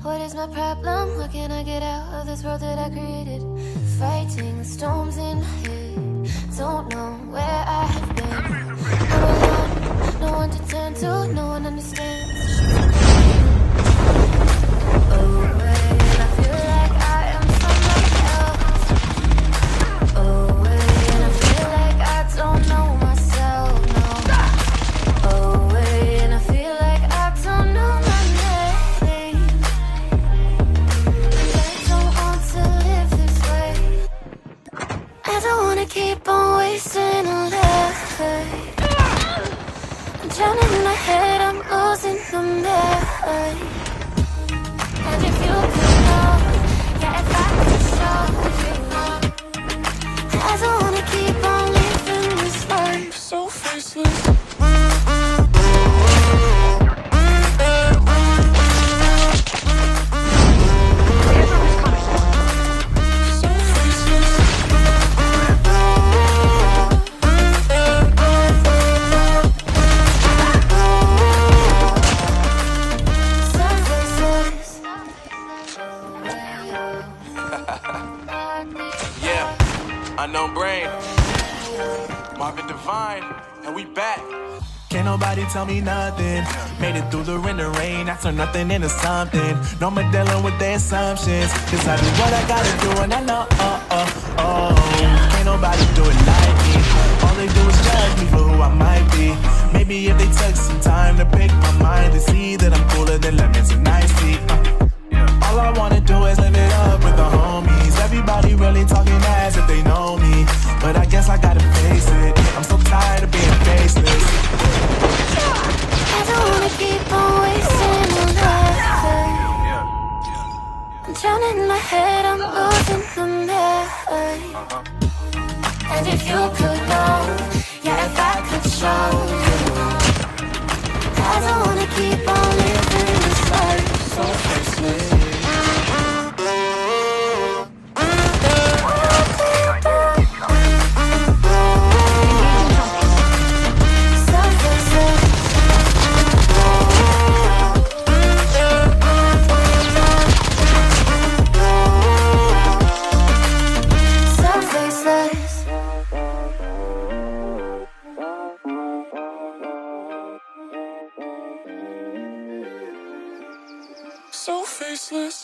What is my problem? How can I get out of this world that I created? Fighting storms in my head. Don't know where I have been. I'm alone, no one to turn to, no one understands. Oh, wait, I feel like I am someone else. Oh, wait, and I feel like I don't know myself, no. Oh, wait, and I feel like I don't know my name. And I don't want to live this way. I don't wanna keep on wasting a life. I'm drowning in my head, I'm losing the mind. And if you could know, yeah, if I could show you, I don't wanna keep on living this life so faceless. Unknown brain, Marvin Divine, and we back. Can't nobody tell me nothing. Made it through the rain and rain. I turn nothing into something. No more dealing with their assumptions. Cause I do what I gotta do and I know, can't nobody do it like me. All they do is judge me for who I might be. Maybe if they took some time to pick my mind and see that I'm cooler than lemons and iced tea. All I wanna do is live it up with the homies. Everybody really talking as if they know me, but I guess I gotta face it. I'm so tired of being faceless. I don't wanna keep on wasting my life. I'm drowning in my head, I'm losing the mind. And if you could know, yeah, if I could show you, I don't wanna keep on living this life so faceless. So faceless.